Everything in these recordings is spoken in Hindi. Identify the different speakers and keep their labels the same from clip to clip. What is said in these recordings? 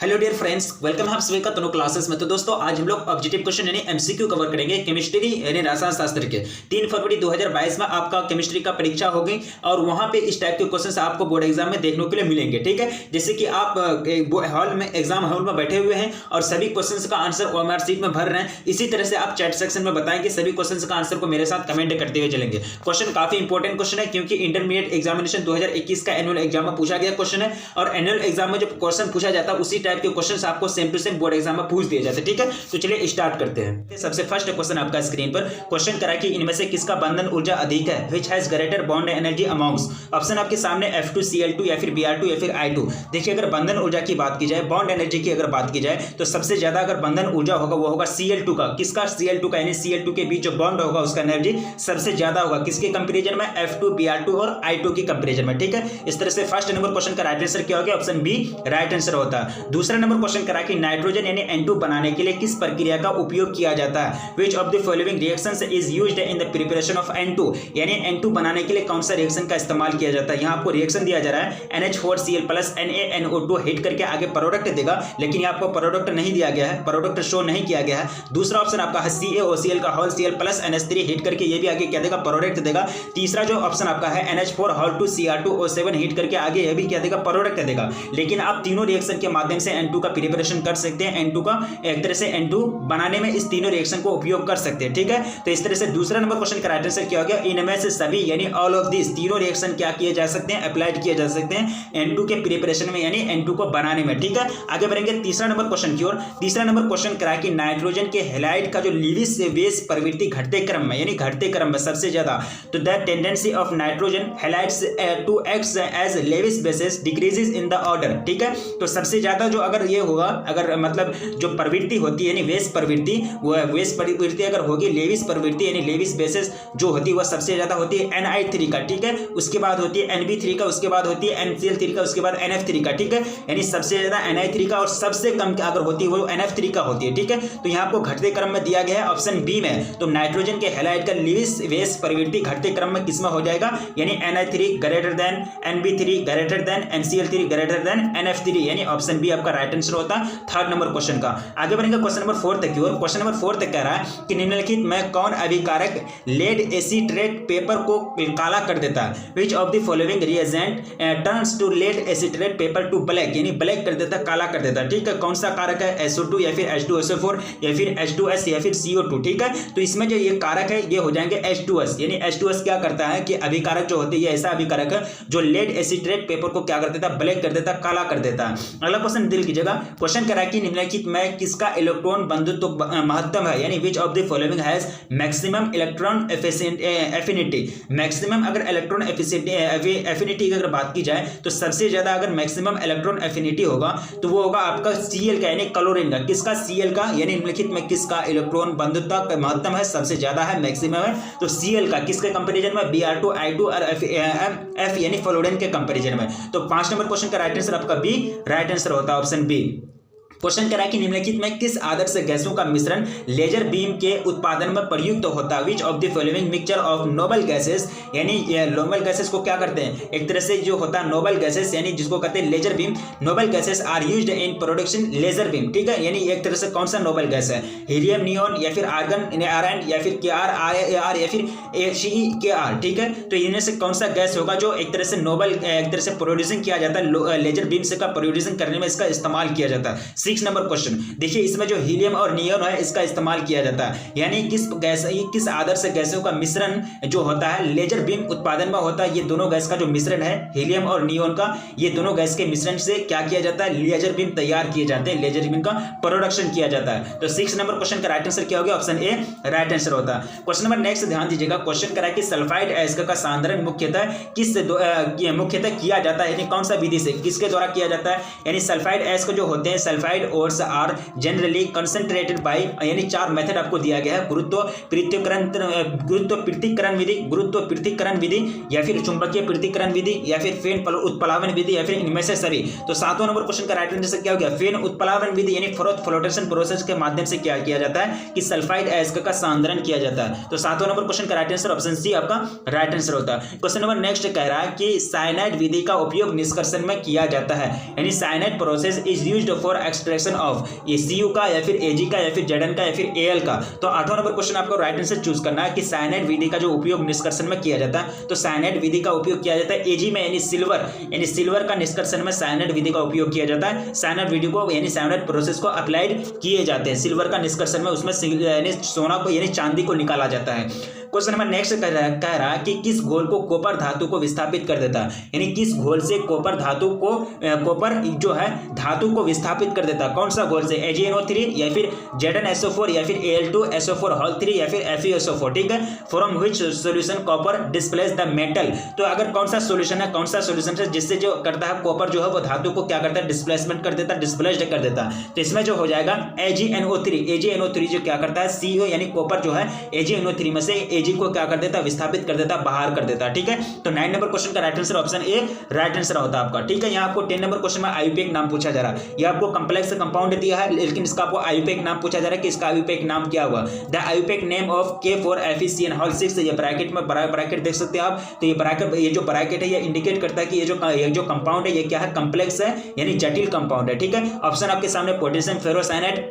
Speaker 1: हेलो डियर फ्रेंड्स, वेलकम है आप सभी का तनु क्लासेस में। तो दोस्तों आज हम लोग ऑब्जेक्टिव क्वेश्चन यानी एमसीक्यू कवर करेंगे केमिस्ट्री यानी रसायन शास्त्र के। 3 फरवरी 2022 में आपका केमिस्ट्री का परीक्षा होगी और वहां पे इस टाइप के क्वेश्चंस आपको बोर्ड एग्जाम में देखने के लिए मिलेंगे। ठीक है, जैसे कि आप हॉल में एग्जाम हॉल में बैठे हुए हैं और सभी क्वेश्चन का आंसर ओएमआर शीट में भर रहे हैं। इसी तरह से आप चैट सेक्शन में बताएंगे, सभी क्वेश्चन का आंसर को मेरे साथ कमेंट करते हुए चलेंगे। क्वेश्चन काफी इंपॉर्टेंट क्वेश्चन है क्योंकि इंटरमीडिएट एग्जामिनेशन 2021 का एनुअल एग्जाम में पूछा गया क्वेश्चन है और एनुअल एग्जाम में जब क्वेश्चन पूछा जाता है उसी टाइप के क्वेश्चन आपको same to same board exam में पूछ दिए जाते हैं। ठीक है, तो चलिए स्टार्ट करते हैं। सबसे फर्स्ट क्वेश्चन आपका स्क्रीन पर क्वेश्चन करा कि इनमें से किसका बंधन ऊर्जा अधिक है, which has greater bond energy amongst. Option आपके सामने F2Cl2 या फिर Br2 या फिर I2। देखिए, अगर बंधन ऊर्जा की बात की जाए, बॉन्ड एनर्जी की अगर बात की जाए तो सबसे ज्यादा अगर बंधन ऊर्जा होगा वो होगा Cl2 का। किसका? Cl2 का, यानी Cl2 के बीच जो बॉन्ड होगा उसका एनर्जी सबसे ज्यादा होगा। किसके कंपेरिजन में? F2 Br2 और I2 की कंपेरिजन में। ठीक है, इस तरह से फर्स्ट नंबर क्वेश्चन का राइट आंसर क्या हो गया? ऑप्शन बी राइट आंसर होता है। दूसरा नंबर क्वेश्चन करा कि नाइट्रोजन यानी N2 बनाने के लिए किस प्रक्रिया का उपयोग किया जाता है? Which of the following reactions is used in the preparation of N2? यानी N2 बनाने के लिए कौन सा रिएक्शन का इस्तेमाल किया जाता है? यहाँ आपको रिएक्शन दिया जा रहा है NH4Cl प्लस NaNO2 हिट करके आगे प्रोडक्ट देगा, लेकिन यहाँ आपको प्रोडक्ट नहीं दिया गया है, प्रोडक्ट शो नहीं किया गया है। दूसरा ऑप्शन आपका है CaOCl का whole Cl plus NH3 hit करके ये भी आगे क्या देगा? प्रोडक्ट देगा। तीसरा जो ऑप्शन आपका है NH4 होल 2 Cr2O7 हिट करके आगे ये भी क्या देगा? प्रोडक्ट देगा। लेकिन आप तीनों रिएक्शन के माध्यम से N2 का प्रिपरेशन कर सकते हैं, N2 का एक तरह से N2 बनाने में इस तीनों रिएक्शन को उपयोग कर सकते हैं। ठीक है, तो इस तरह से दूसरा नंबर क्वेश्चन का राइट आंसर क्या हो गया? इनमें से सभी यानी ऑल ऑफ दिस तीनों रिएक्शन क्या किए जा सकते हैं? अप्लाइड किए जा सकते हैं N2 के प्रिपरेशन में यानी N2 को बनाने में। ठीक है, आगे बढ़ेंगे तीसरा नंबर क्वेश्चन की ओर। तीसरा नंबर क्वेश्चन करा कि नाइट्रोजन के हैलाइड का जो लीविस से बेस प्रवृत्ति घटते क्रम में यानी घटते क्रम में सबसे ज्यादा, तो the tendency of nitrogen halides to act as Lewis bases decreases in the order. ठीक है, तो सबसे ज्यादा जो अगर ये होगा, अगर मतलब जो प्रवृत्ति होती है यानी वेस प्रवृत्ति, वो वेस प्रवृत्ति अगर होगी लेविस प्रवृत्ति यानी लेविस बेसिस जो होती है वह सबसे ज्यादा होती है Ni3 का। ठीक है, उसके बाद होती है Nb3 का, उसके बाद होती है NCl3 का, उसके बाद NF3 का। ठीक है, यानी सबसे ज्यादा Ni3 का और सबसे कम अगर होती है वो NF3 का होती है। ठीक है, तो यहाँ आपको घटते क्रम में दिया गया है ऑप्शन बी में। तो नाइट्रोजन के हैलाइड का लेविस वेस प्रवृत्ति घटते क्रम में किसमें हो जाएगा? यानी Ni3 greater than Nb3 greater than NCl3 greater than NF3, यानी ऑप्शन बी आपका राइट आंसर होता है थर्ड नंबर क्वेश्चन का। आगे बढ़ेंगे क्वेश्चन नंबर 4 तक की ओर। क्वेश्चन नंबर 4 तक कह रहा है कि निम्नलिखित में कौन अभिकारक लेड एसिट्रेट पेपर को काला कर देता है? Which of the following reagent turns to lead acetate paper to black, यानी ब्लैक कर देता, काला कर देता। ठीक है, कौन सा कारक है? SO2 या फिर H2SO4 या फिर H2S या फिर CO2। ठीक है, तो इसमें जो ये कारक है ये हो जाएंगे H2S, यानी H2S क्या करता है कि अभिकारक जो होते हैं ये ऐसा अभिकारक है जो लेड एसिट्रेट पेपर को क्या कर देता? ब्लैक कर देता, काला कर देता है। अगला क्वेश्चन दिल की जगह क्वेश्चन करा कि निम्नलिखित में किसका इलेक्ट्रॉन बंधुत्व महत्तम है? यानी which of the following has maximum electron affinity. Maximum अगर इलेक्ट्रॉन एफिनिटी की अगर बात की जाए तो सबसे ज्यादा अगर मैक्सिमम इलेक्ट्रॉन एफिनिटी होगा तो वो होगा आपका Cl का, यानी क्लोरीन का। किसका? Cl का, यानी निम्नलिखित में किसका इलेक्ट्रॉन बंधुत्व महत्तम है? सबसे ज्यादा है, मैक्सिमम है, तो Cl का। किसके कंपेरिजन में? Br2 I2 और F यानी फ्लोरीन के कंपेरिजन में। तो 5 नंबर क्वेश्चन का राइट आंसर आपका बी राइट आंसर होता है, ऑप्शन बी। क्वेश्चन करा कि निम्नलिखित में किस आदर्श गैसों का मिश्रण लेजर बीम के उत्पादन में प्रयुक्त होता है? विच of the following mixture of noble gases, यानी नोबल गैसेस को क्या करते हैं? एक तरह से जो होता है नोबल गैसेस यानी जिसको कहते हैं laser beam, noble gases are used in production laser beam. ठीक है, यानी एक तरह से कौन सा नोबल गैस है? हीलियम, नियोन या फिर आर्गन Rn या फिर Kr या फिर HeKr। ठीक है, तो इनमें से कौन सा गैस होगा जो एक तरह से नोबल एक तरह से प्रोड्यूसिंग किया जाता है, लेजर बीम से का प्रोड्यूसिंग करने में इसका इस्तेमाल किया जाता है। 6 नंबर क्वेश्चन देखिए, इसमें जो हीलियम और नियोन है इसका इस्तेमाल किया जाता है, यानी किस आदर्श गैसों का मिश्रण जो होता है लेजर बीम उत्पादन में होता है। ये दोनों गैस का जो मिश्रण है हीलियम और नियोन का, ये दोनों गैस के मिश्रण से क्या किया जाता है? लेजर बीम तैयार किए जाते हैं, लेजर बीम का प्रोडक्शन किया जाता है। तो 6 नंबर क्वेश्चन का राइट आंसर क्या हो गया? ऑप्शन ए राइट आंसर होता है। क्वेश्चन नंबर नेक्स्ट ध्यान दीजिएगा। क्वेश्चन करा कि सल्फाइड एसिड का सांद्रण मुख्यतः किया जाता है, यानी कौन सा विधि से, किसके द्वारा किया जाता है? यानी सल्फाइड एसिड जो होते हैं, sulphide sulphide ores are generally concentrated by, यानी 4 मेथड आपको दिया गया है, गुरुत्व पृथक्करण विधि या फिर चुंबकीय पृथक्करण विधि या फिर फेन उत्प्लावन विधि या फिर इनमें से सभी। तो 7वां नंबर क्वेश्चन का राइट आंसर क्या हो गया, फेन उत्प्लावन विधि यानी फ्लोटेशन प्रोसेस के माध्यम से क्या किया जाता है कि सल्फाइड अयस्क का सांद्रण किया जाता है। तो 7वां नंबर क्वेश्चन का राइट आंसर ऑप्शन सी आपका राइट आंसर होता है। क्वेश्चन नंबर नेक्स्ट कह रहा है कि साइनाइड विधि का उपयोग निष्कर्षण में किया जाता है, यानी cyanide process is used for extraction of CU का या फिर एजी का या फिर जेडन का या फिर एएल का। तो 8वां नंबर क्वेश्चन आपको राइट आंसर चूज करना है कि साइनाइड विधि का जो उपयोग निष्कर्षण में किया जाता है, तो साइनाइड विधि का उपयोग किया जाता है एजी में, यानी सिल्वर का निष्कर्षण में साइनाइड विधि का उपयोग किया जाता है। साइनाइड विधि को यानी साइनाइड प्रोसेस को अप्लाइड किए जाते हैं सिल्वर का निष्कर्षण में, उसमें यानी सोना को यानी चांदी को निकाला जाता है। क्वेश्चन नंबर नेक्स्ट कह रहा है कि किस घोल को कॉपर धातु को विस्थापित कर देता है, यानी किस घोल से कॉपर जो है धातु को विस्थापित कर देता है, कौन सा घोल से, AgNO3 या फिर ZnSO4 या फिर Al2SO4 या फिर FeSO4, ठीक है। From which solution copper displace the metal, तो अगर कौन सा सॉल्यूशन है, कौन सा सॉल्यूशन है जिससे जो करता है कॉपर जो है वो धातु को क्या करता है, डिस्प्लेसमेंट कर देता है, डिस्प्लेस्ड कर देता है। तो इसमें जो हो जाएगा AgNO3 जो क्या करता है CO यानी कॉपर जो है AgNO3 में से Ag को क्या कर देता है, विस्थापित कर देता है, बाहर कर देता है, ठीक है। तो 9 नंबर क्वेश्चन का right answer option A right answer होता है आपका, ठीक है। यहाँ आपको 10 नंबर क्वेश्चन में आयुपेक नाम पूछा जा रहा है, ये आपको कंप्लेक्स कंपाउंड दिया है लेकिन इसका आपको आयुपेक नाम पूछा जा रहा है कि इसका आयुपेक नाम क्या हुआ। The IUPAC name of K4FeCN6, ये ब्रैकेट में ब्रैकेट देख सकते हैं आप। तो ये जो ब्रैकेट है ये इंडिकेट करता है कि ये जो कंपाउंड है ये क्या है, कम्प्लेक्स है यानी जटिल कंपाउंड है, ठीक है। ऑप्शन आपके सामने पोटेशियम फेरोसाइनाइड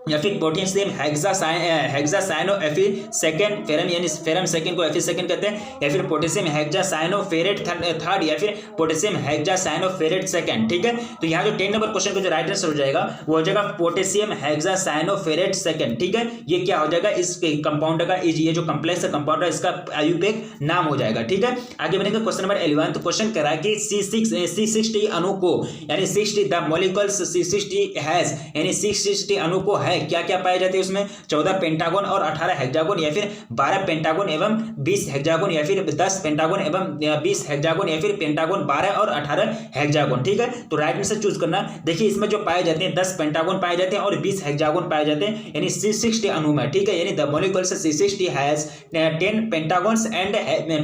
Speaker 1: या फिर potassium hexacyano Fe second ferrum यानी फेरम सेकेंड को Fe सेकेंड कहते हैं, या फिर पोटेशियम हेक्सासाइनो फेरेट थर्ड या फिर पोटेशियम हेक्सासाइनो फेरेट सेकेंड, ठीक है। तो यहाँ जो 10 नंबर क्वेश्चन का जो राइट आंसर हो जाएगा वो हो जाएगा पोटेशियम हेक्सासाइनो फेरेट सेकेंड, ठीक है। ये क्या हो जाएगा, इस कंपाउंड का ये जो कम्प्लेक्स कंपाउंड है इसका आयुपेक नाम हो जाएगा, ठीक है। आगे बढ़ेंगे क्वेश्चन नंबर 11। तो क्वेश्चन कह रहा है कि C60 अणु को यानी 60 द मॉलिक्यूल्स C60 हैज यानी 660 अणु को है क्या क्या पाए जाते हैं उसमें, 14 पेंटागन और 18 हेक्सागन या फिर 12 पेंटागन एवं 20 हेक्सागन या फिर 10 पेंटागन एवं 20 हेक्सागन या फिर पेंटागन 12 और 18 हेक्सागन, ठीक है। तो राइट आंसर चूज करना। देखिए इसमें जो पाए जाते हैं 10 पेंटागन पाए जाते हैं और 20 हेक्सागन पाए जाते हैं यानी C60 अणु में, ठीक है। यानी the molecules C60 has 10 pentagons and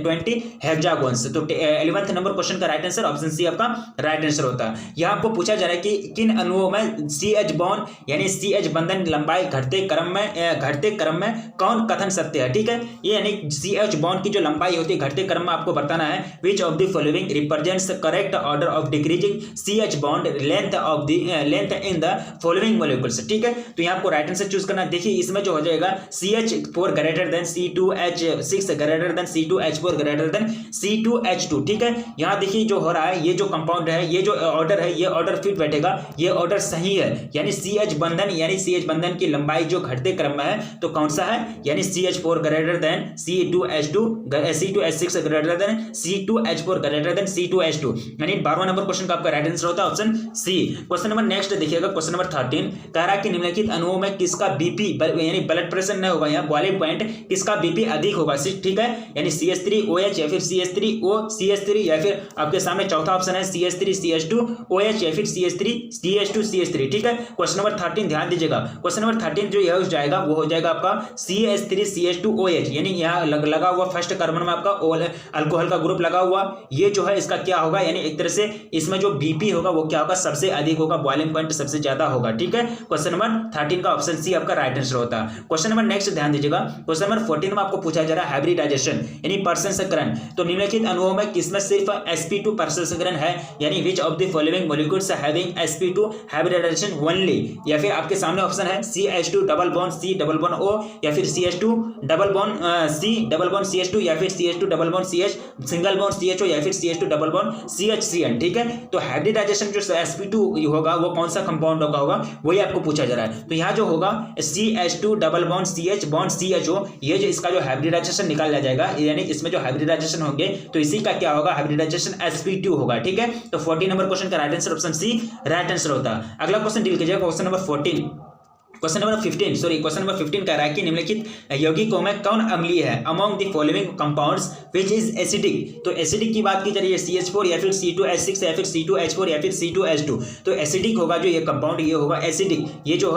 Speaker 1: 20 hexagons. तो 11th नंबर क्वेश्चन का राइट आंसर ऑप्शन सी आपका राइट आंसर होता है। यहाँ आपको पूछा जा रहा है कि किन अणुओं में CH बॉन्ड यानी CH बंधन लंबाई घटते क्रम में कौन कथन सत्य है, ठीक है। ये यानी CH बॉन्ड की जो लंबाई होती है घटते क्रम में आपको बताना है विच of the following represents correct order of decreasing CH bond length in the following molecules, ठीक है। तो यहाँ आपको राइट आंसर चूज करना है। देखिए इसमें जो हो जाएगा CH4 greater than C2H6 greater than C2H4 greater than C2H2, ठीक है। यहाँ देखिए जो हो रहा है ये जो कंपाउंड है ये जो ऑर्डर है ये ऑर्डर फिट बैठेगा, ये ऑर्डर सही है यानी CH बंधन की लंबाई जो घटते क्रम में है तो कौन सा है, यानी CH4 greater than C2H6 greater than C2H4 greater than C2H2, यानी 12वां नंबर क्वेश्चन का आपका राइट आंसर होता है option C. Question number next देखिएगा, क्वेश्चन नंबर 13 कह रहा है कि निम्नलिखित अणुओं में किसका बीपी यानी ब्लड प्रेशर नहीं होगा, यहाँ बॉइलिंग पॉइंट किसका बीपी अधिक होगा, ठीक है। यानी CH3OH या फिर CH3O या फिर आपके सामने चौथा ऑप्शन है CH3CH2OH या फिर CH3CH2CH3, ठीक है। क्वेश्चन नंबर 13 ध्यान दीजिएगा। क्वेश्चन नंबर 13 जो यह हो जाएगा वो हो जाएगा आपका CH3CH2OH, यानी यहाँ लगा हुआ फर्स्ट कार्बन में आपका अल्कोहल का ग्रुप लगा हुआ, ये जो है इसका क्या होगा, यानी एक तरह से इसमें जो बीपी होगा वो क्या होगा, सबसे अधिक होगा, बॉइलिंग पॉइंट सबसे ज्यादा होगा, ठीक है। क्वेश्चन नंबर 13 का ऑप्शन सी आपका राइट आंसर होता है। क्वेश्चन नंबर नेक्स्ट ध्यान दीजिएगा। क्वेश्चन नंबर 14 में आपको पूछा जा रहा है हाइब्रिडाइजेशन यानी प्रसंस्करण। तो निम्नलिखित अणुओं में किसमें सिर्फ sp2 प्रसंस्करण है, यानी which of the following molecules having sp2 hybridisation only, या फिर आपके सामने ऑप्शन है CH2 double bond C double bond O या फिर CH2 double bond C double bond CH2 या फिर CH2 double bond CH single bond CHO या फिर CH2 डबल बॉन्ड CHCN, ठीक है। तो हाइब्रिडाइजेशन जो sp2 होगा वो कौन सा कंपाउंड होगा वही आपको पूछा जा रहा है। तो यहाँ जो होगा CH2 double bond CH bond CHO, ये जो इसका जो हाइब्रिडाइजेशन निकाल जाएगा, यानी इसमें जो हाइब्रिडाइजेशन होंगे तो इसी का क्या होगा, हाइब्रिडाइजेशन sp2 होगा, ठीक है। तो 14 नंबर क्वेश्चन का right answer option C right answer होता है। अगला क्वेश्चन डील कीजिएगा, क्वेश्चन नंबर 14। क्वेश्चन नंबर 15 कह रहा है कि निम्नलिखित यौगिकों में कौन अम्लीय है among the following compounds which is acidic. तो एसिडिक की बात की जा रही है CH4 या फिर C2H6 या फिर C2H4 या फिर C2H2। तो एसिडिक होगा जो ये कंपाउंड, ये होगा एसिडिक। ये जो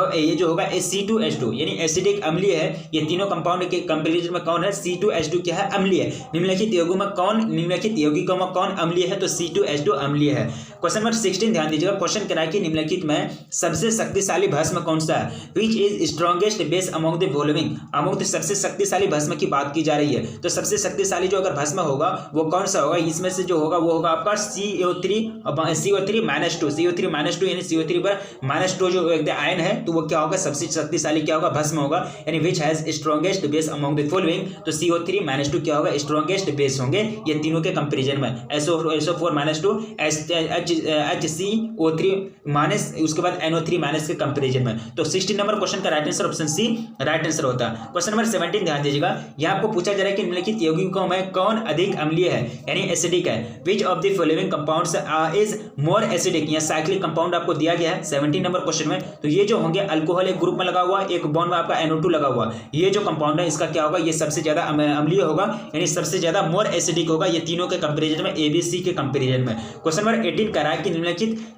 Speaker 1: होगा C2H2 यानी एसिडिक अम्लीय है। ये तीनों कंपाउंड के कंपैरिजन में कौन है, C2H2 क्या है, अम्लीय है। निम्नलिखित यौगिकों में कौन अम्लीय है, तो C2H2 अम्लीय है। क्वेश्चन नंबर 16 ध्यान दीजिएगा। क्वेश्चन कह रहा है कि निम्नलिखित में सबसे शक्तिशाली भस्म कौन सा है, which is strongest base among the following. Among सबसे शक्तिशाली भस्म की बात की जा रही है, तो सबसे शक्तिशाली जो अगर भस्म होगा वो कौन सा होगा, इसमें से जो होगा वो होगा आपका CO3 -2 यानी CO3 पर -2 जो आयन है, तो वो क्या होगा, सबसे शक्तिशाली क्या होगा, भस्म होगा। यानी which has strongest base among the following, तो CO3 -2 क्या होगा, स्ट्रॉन्गेस्ट बेस होंगे ये तीनों के कंपेरिजन में। SO4 -2 HCO3- उसके बाद NO3- के कंपेरिजन में। तो 16 नंबर क्वेश्चन का right answer option C right answer होता है। क्वेश्चन नंबर 17 ध्यान दीजिएगा। यहाँ आपको पूछा जा रहा है कि निम्नलिखित यौगिकों में कौन अधिक अम्लीय है यानी एसिडिक है। विच of the following compounds is more acidic. यहाँ साइक्लिक कंपाउंड आपको दिया गया है 17 नंबर क्वेश्चन में। तो ये जो होंगे अल्कोहल एक ग्रुप में लगा हुआ, एक बॉन्ड में आपका NO2 लगा हुआ, ये जो कंपाउंड है इसका क्या होगा, ये सबसे ज्यादा अम्लीय होगा यानी सबसे ज्यादा मोर एसिडिक होगा ये तीनों के कंपेरिजन में, ABC के कंपेरिजन में। क्वेश्चन नंबर 18 कह रहा है कि निम्नलिखित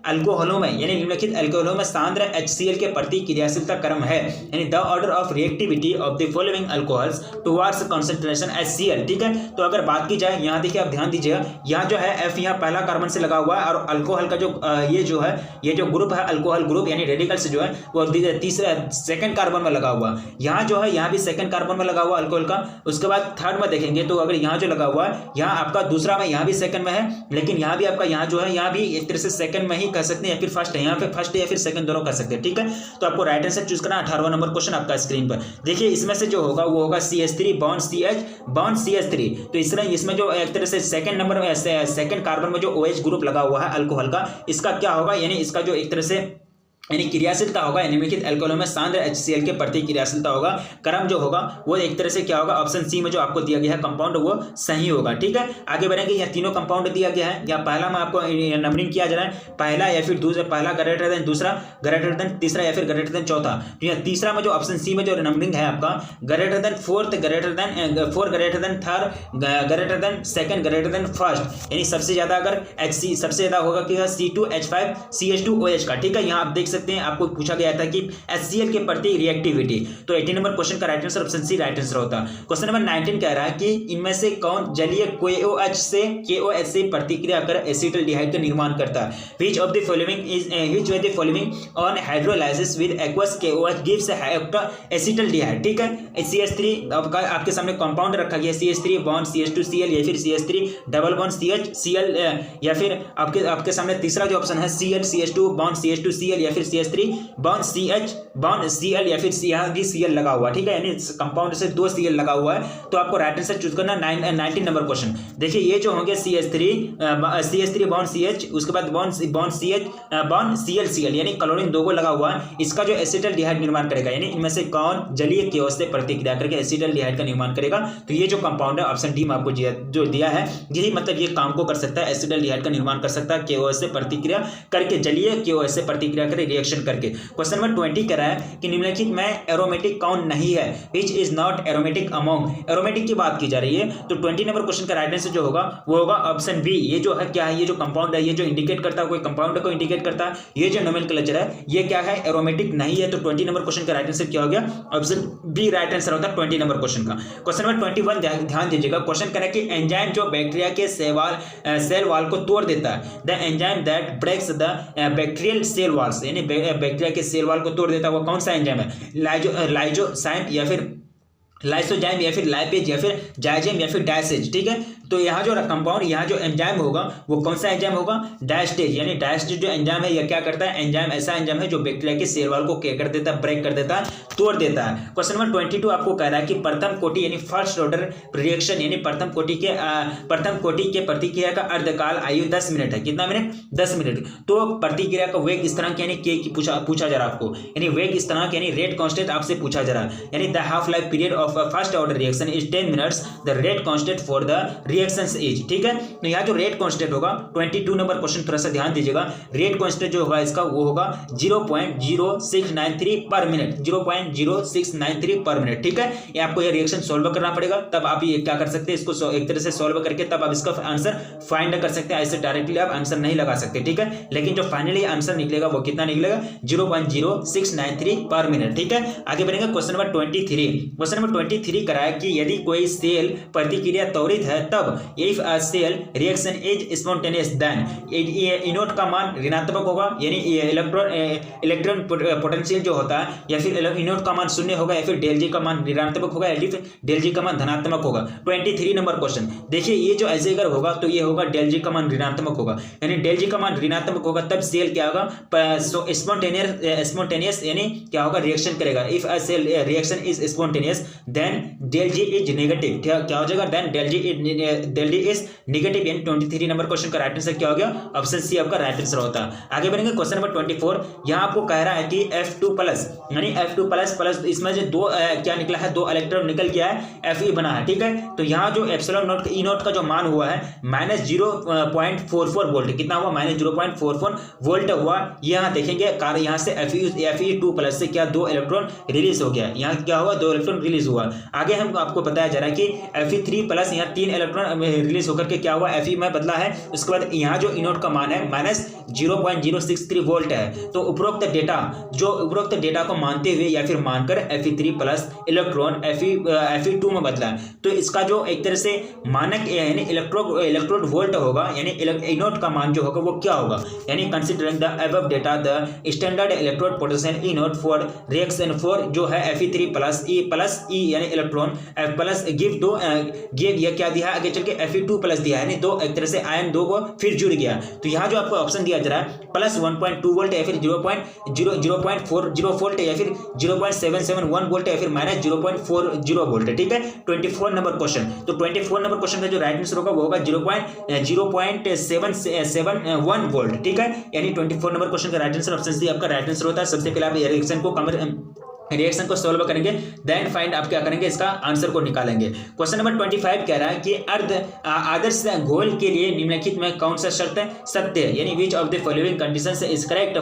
Speaker 1: अल्कोहलों में सांद्र HCl के प्रति क्रियाशीलता क्रम है यानी the order of reactivity of the following alcohols towards concentration HCl। ठीक है, तो अगर बात की जाए यहाँ देखिए आप ध्यान दीजिएगा, यहाँ जो है F यहाँ पहला कार्बन से लगा हुआ है और अल्कोहल का जो ये जो ग्रुप है अल्कोहल ग्रुप यानी रेडिकल्स जो है वो तीसरा सेकंड कार्बन में लगा हुआ। यहाँ जो है यहाँ भी सेकंड कार्बन में लगा हुआ अल्कोहल का। उसके बाद थर्ड में देखेंगे तो अगर यहाँ जो लगा हुआ है यहाँ आपका दूसरा में, यहाँ भी सेकंड में है, लेकिन यहाँ भी आपका यहाँ जो है यहाँ भी एक तरह से सेकंड में ही कह सकते हैं या फिर फर्स्ट है, यहाँ पे फर्स्ट या फिर सेकंड दोनों कह सकते हैं। ठीक है, तो आपको राइट आंसर चूज करना। 18वां नंबर क्वेश्चन आपका स्क्रीन पर देखिए, इसमें से जो होगा वो होगा CH3 बॉन्ड CH3। तो इसमें जो एक तरह से सेकंड नंबर में सेकंड कार्बन में जो OH ग्रुप लगा हुआ है अल्कोहल का, इसका क्या होगा यानी इसका जो एक तरह से यानी क्रियाशीलता होगा निम्नलिखित अल्कोहलों में सांद्र HCl के प्रति क्रियाशीलता होगा। क्रम जो होगा वो एक तरह से क्या होगा, ऑप्शन सी में जो आपको दिया गया है कंपाउंड वो सही होगा। ठीक है, आगे बढ़ेंगे। यहाँ तीनों कंपाउंड दिया गया है, या पहला में आपको नंबरिंग किया जा रहा है, पहला या फिर दूसरा, पहला ग्रेटर देन दूसरा, ग्रेटर देन तीसरा या फिर ग्रेटर देन चौथा। तो यहाँ तीसरा में जो ऑप्शन सी में जो नंबरिंग है आपका greater than fourth, greater than third, greater than second, greater than first, यानी सबसे ज्यादा अगर HC सबसे ज्यादा होगा कि C2H5 CH2OH का। ठीक है, यहाँ आप देख सकते हैं आपको पूछा गया था कि HCl के प्रति रिएक्टिविटी, तो 18 नंबर क्वेश्चन का right answer option C right answer होता। क्वेश्चन नंबर 19 कह रहा है कि इनमें से कौन जलीय KOH से प्रतिक्रिया कर एसिटल्डिहाइड का निर्माण करता है। Which of the following on hydrolysis with aqueous KOH gives acetaldehyde. ठीक है, CH3 आपके सामने कंपाउंड रखा गया, CH3 बॉन्ड CH2Cl या फिर CH3 डबल बॉन्ड CHCl, या फिर आपके सामने तीसरा जो ऑप्शन है CH2 बॉन्ड CH2Cl या फिर CH3 बॉन्ड Cl या फिर यहाँ भी Cl लगा हुआ। ठीक है, यानी कंपाउंड से 2 Cl लगा हुआ है, तो आपको राइट आंसर चूज करना। 19 नंबर क्वेश्चन देखिए, ये जो होंगे CH3 बॉन्ड CH, उसके बाद बॉन्ड ClCl यानी क्लोरीन 2 को लगा हुआ है, इसका जो एसिटल्डिहाइड निर्माण करेगा, यानी इनमें से कौन जलीय KOH से प्रतिक्रिया करके एसिटल्डिहाइड का निर्माण करेगा। तो ये जो कंपाउंड है ऑप्शन डी में आपको जो दिया है, यही मतलब ये काम को कर सकता है, एसिटल्डिहाइड का निर्माण कर सकता है KOH से प्रतिक्रिया करके, जलीय KOH से प्रतिक्रिया करे रिएक्शन करके। क्वेश्चन नंबर 20 कह रहा है कि निम्नलिखित में एरोमेटिक कौन नहीं है, which is not aromatic among. Aromatic की बात की जा रही है, तो 20 नंबर क्वेश्चन का राइट आंसर जो होगा वो होगा ऑप्शन बी। ये जो है क्या है, ये जो कंपाउंड है, ये जो इंडिकेट करता है कोई कंपाउंड को इंडिकेट करता है, ये जो नोमेनक्लेचर है ये क्या है, एरोमेटिक नहीं है। तो 20 नंबर क्वेश्चन का राइट आंसर क्या हो गया, ऑप्शन बी राइट आंसर होता है 20 नंबर क्वेश्चन का। क्वेश्चन नंबर 21 ध्यान दीजिएगा। क्वेश्चन कह रहा है कि एंजाइम जो बैक्टीरिया के सेल वॉल को तोड़ देता है, the enzyme that breaks the bacterial cell walls, यानी बैक्टीरिया के सेल वॉल को तोड़ देता है, वो कौन सा एंजाइम है, लाइजोजाइम या फिर लाइसोजाइम या फिर लाइपेज या फिर जाइजेम या फिर डायसेज। ठीक है, तो यहाँ जो कंपाउंड, यहाँ जो एंजाइम होगा वो कौन सा एंजाइम होगा, डायस्टेज, यानी डायस्टेज जो एंजाइम है ये क्या करता है, एंजाइम ऐसा एंजाइम है जो बैक्टीरिया के सेल वॉल को क्या कर देता है, ब्रेक कर देता है, तोड़ देता है। क्वेश्चन नंबर 22 आपको कह रहा है कि प्रथम कोटि यानी फर्स्ट ऑर्डर रिएक्शन, यानी प्रथम कोटि के प्रतिक्रिया का अर्धकाल आयु 10 मिनट है। कितना मिनट, 10 मिनट। तो प्रतिक्रिया का वेग स्थिरांक यानी के की पूछा जा रहा है आपको, यानी वेग स्थिरांक यानी रेट कांस्टेंट आपसे पूछा जा रहा है, यानी the half life period of first order reaction is 10 minutes, the rate constant for the reactions is, ठीक है। तो यहाँ जो रेट कांस्टेंट होगा 22 नंबर क्वेश्चन, थोड़ा सा ध्यान दीजिएगा। रेट कांस्टेंट जो होगा इसका वो होगा 0.0693 पर मिनट, 0.0693 पर मिनट, ठीक है। ये आपको ये रिएक्शन सॉल्व करना पड़ेगा, तब आप ये क्या कर सकते हैं, इसको एक तरह से सॉल्व करके तब आप इसका आंसर फाइंड कर सकते हैं। ऐसे डायरेक्टली आप आंसर नहीं लगा सकते, ठीक है। लेकिन जो फाइनली आंसर निकलेगा वो कितना निकलेगा, 0.0693 पर मिनट, ठीक है। आगे बढ़ेंगे क्वेश्चन नंबर 23। क्वेश्चन नंबर 23 कराया कि यदि कोई सेल प्रतिक्रिया त्वरित है तब if a cell reaction is spontaneous then E naught का मान ऋणात्मक होगा, यानी इलेक्ट्रॉन पोटेंशियल जो होता है, या फिर इनोट का मान शून्य होगा, या फिर डेल जी का मान ऋणात्मक होगा, या फिर डेल जी का मान धनात्मक होगा। 23 नंबर क्वेश्चन देखिए, ये जो ऐसे अगर होगा तो ये होगा डेल जी का मान ऋणात्मक होगा, यानी डेल जी का मान ऋणात्मक होगा तब सेल क्या होगा, स्पॉन्टेनियस यानी क्या होगा, रिएक्शन करेगा। If a cell reaction is spontaneous then del G is negative, क्या हो जाएगा, then del G is negative, यानी 23 नंबर क्वेश्चन का राइट आंसर क्या हो गया, ऑप्शन सी आपका राइट आंसर होता है। आगे बढ़ेंगे क्वेश्चन नंबर 24। यहाँ आपको कह रहा है कि F2+ यानी F2++ इसमें जो दो क्या निकला है, 2 इलेक्ट्रॉन निकल गया है, Fe बना है, ठीक है। तो यहाँ जो एप्सिलॉन नॉट ई नॉट का जो मान हुआ है -0.44 वोल्ट, कितना हुआ, -0.44 वोल्ट हुआ। यहाँ देखेंगे कारण यहाँ से Fe2+ से क्या 2 इलेक्ट्रॉन रिलीज हो गया, यहाँ क्या हुआ, 2 इलेक्ट्रॉन रिलीज हुआ। आगे हम आपको बताया जा रहा है कि Fe3+ यहाँ 3 इलेक्ट्रॉन रिलीज होकर के क्या हुआ, Fe में बदला है। उसके बाद यहाँ जो इनोट का मान है -0.063 वोल्ट है। तो उपरोक्त डेटा को मानते हुए या फिर मानकर Fe3+ इलेक्ट्रॉन Fe2 में बदला है। तो इसका जो एक तरह से मानक यानी इलेक्ट्रोड वोल्ट होगा, यानी इनोट का मान जो होगा वो क्या होगा, यानी considering the above data the standard electrode potential E naught for reaction for जो है Fe3+ E यानी इलेक्ट्रॉन प्लस गिव ये क्या दिया है, आगे चल के Fe2+ दिया है, यानी 2 एक तरह से आयन 2 को फिर जुड़ गया। तो यहाँ जो आपको ऑप्शन दिया जा रहा है +1.2 वोल्ट या फिर 0.040 वोल्ट या फिर 0.771 वोल्ट या फिर -0.40 वोल्ट, ठीक है। 24 नंबर क्वेश्चन, तो 24 नंबर क्वेश्चन का जो राइट आंसर होगा वो होगा 0.771 वोल्ट, ठीक है। यानी 24 नंबर क्वेश्चन का राइट आंसर ऑप्शन सी आपका राइट आंसर होता है। सबसे पहले आप रिएक्शन को सॉल्व करेंगे, देन फाइंड आप क्या करेंगे, इसका आंसर को निकालेंगे। क्वेश्चन नंबर 25 कह रहा है कि आदर्श घोल के लिए निम्नलिखित में कौन सा शर्त सत्य है, यानी which of the following conditions is correct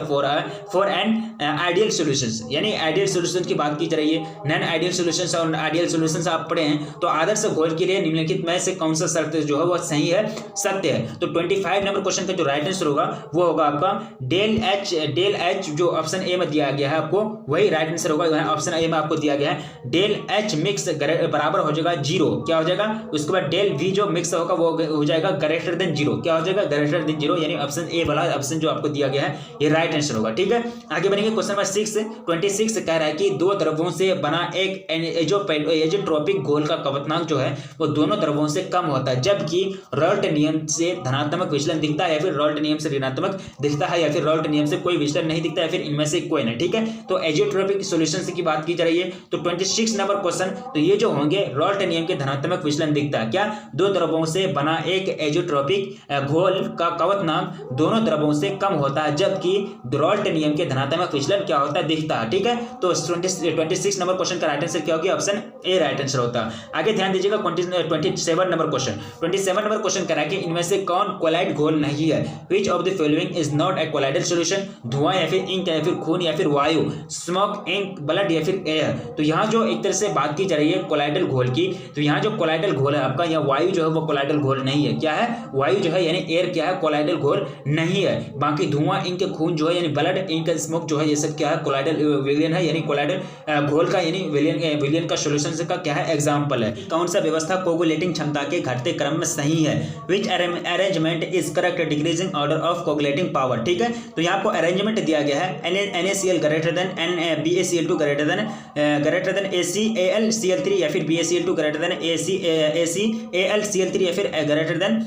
Speaker 1: for an ideal solutions, यानी आइडियल सॉल्यूशन की बात की जा रही है। नॉन आइडियल सॉल्यूशंस और आइडियल सॉल्यूशंस आप पढ़े हैं, तो आदर्श घोल के लिए निम्नलिखित में से कौन सा शर्त जो है वो सही है, सत्य है। तो 25 नंबर क्वेश्चन का जो राइट आंसर होगा वो होगा आपका डेल एच जो ऑप्शन ए में दिया गया है आपको वही राइट आंसर होगा। ऑप्शन ए में आपको दिया गया है डेल एच मिक्स बराबर हो जाएगा 0, क्या हो जाएगा, उसके बाद डेल वी जो मिक्स होगा वो हो जाएगा ग्रेटर देन 0, क्या हो जाएगा, ग्रेटर देन 0, यानी ऑप्शन ए वाला ऑप्शन जो आपको दिया गया है ये राइट आंसर होगा, ठीक है। आगे बढ़ेंगे क्वेश्चन नंबर 26 कह रहा है कि 2 द्रव्यों से बना एक एजेट्रोपिक घोल का कवचनांक जो है वो दोनों द्रव्यों से कम होता है, जबकि रॉल्ट नियम से धनात्मक विचलन दिखता है, या फिर रॉल्ट नियम से ऋणात्मक दिखता है, या फिर रॉल्ट नियम से कोई विचलन नहीं दिखता है, फिर इनमें से कोई नहीं, ठीक है। तो एजेट्रोपिक सॉल्यूशन की बात की जा रही है। तो 26 नंबर क्वेश्चन, तो ये जो होंगे रॉल्ट नियम के धनात्मक विचलन दिखता है, क्या 2 द्रव्यों से बना एक एजेट्रोपिक घोल का कवचनांक दोनों द्रव्यों से कम होता है, जबकि रॉल्ट नियम के धनात्मक विचलन क्या होता है, दिखता है, ठीक है। तो 26 नंबर क्वेश्चन का राइट आंसर क्या होगा, ऑप्शन ए राइट आंसर होता है। आगे ध्यान दीजिएगा 27 नंबर क्वेश्चन। 27 नंबर क्वेश्चन कह रहा है कि इनमें से कौन कोलाइड घोल नहीं है, विच of the following is not a colloidal solution, धुआं या फिर इंक या फिर खून या फिर वायु, स्मोक, इंक, ब्लड या फिर एयर। तो यहाँ जो एक तरह से बात की जा रही है कोलाइडल घोल की, तो यहाँ जो कोलाइडल घोल है आपका, यहाँ वायु जो है वो कोलाइडल घोल नहीं है, क्या है, वायु जो है यानी एयर क्या है, कोलाइडल घोल नहीं है। बाकी धुआं, इंक, खून जो है यानी ब्लड, इंक, स्मोक जो है ये सब क्या है, कोलाइडल विलियन है, यानी कोलाइडल घोल का यानी विलियन का सॉल्यूशन का क्या है, एग्जांपल है। कौन सा व्यवस्था कोगुलेटिंग क्षमता के घटते क्रम में सही है, which arrangement is correct decreasing order of coagulating power, ठीक है। तो यहाँ आपको अरेंजमेंट दिया गया है NaCl greater than BaCl2 greater than ACAlCl3 या फिर BaCl2 ग्रेटर देन ACAlCl3 या फिर ग्रेटर देन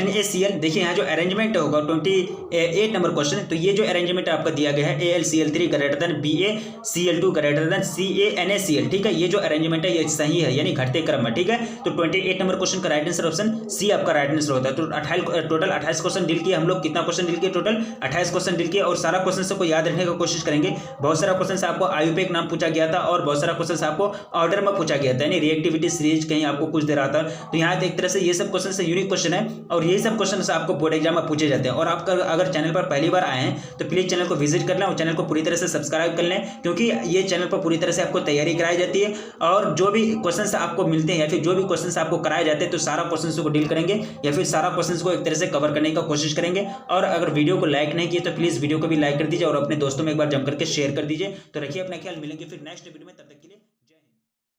Speaker 1: NaCl। देखिए यहाँ जो अरेंजमेंट होगा 28 नंबर क्वेश्चन, तो ये जो अरेंजमेंट आपका दिया गया है AlCl3 greater than BaCl2 greater than CaNaCl, ठीक है। ये जो अरेंजमेंट है ये सही है, यानी घटते क्रम में, ठीक है। तो 28 नंबर क्वेश्चन का राइट आंसर ऑप्शन सी आपका राइट आंसर होता है। तो टोटल 28 क्वेश्चन डील किए हम लोग, कितना क्वेश्चन डील किए, टोटल 28 क्वेश्चन डील किए, और सारा क्वेश्चन को याद रखने की कोशिश करेंगे। बहुत सारा क्वेश्चन आपको आयु पे एक नाम पूछा गया था और बहुत सारा क्वेश्चन आपको ऑर्डर में पूछा गया था, यानी रिएक्टिविटी सीरीज कहीं आपको कुछ दे रहा था। तो यहाँ एक तरह से ये सब क्वेश्चन यूनिक क्वेश्चन है और ये सब क्वेश्चन आपको बोर्ड एग्जाम में पूछे जाते हैं। और आप अगर चैनल पर पहली बार आए हैं तो प्लीज चैनल को विजिट कर लें और चैनल को पूरी तरह से सब्सक्राइब कर लें, क्योंकि ये चैनल पर पूरी तरह से आपको तैयारी कराई जाती है और जो भी क्वेश्चन आपको मिलते हैं या फिर जो भी क्वेश्चन आपको कराए जाते हैं तो सारा क्वेश्चन को डील करेंगे या फिर सारा क्वेश्चन को एक तरह से कवर करने का कोशिश करेंगे। और अगर वीडियो को लाइक नहीं किए तो प्लीज वीडियो को भी लाइक कर दीजिए और अपने दोस्तों में एक बार जम करके शेयर कर दीजिए। तो रखिए अपना ख्याल, मिलेंगे फिर नेक्स्ट वीडियो में, तब तक के लिए।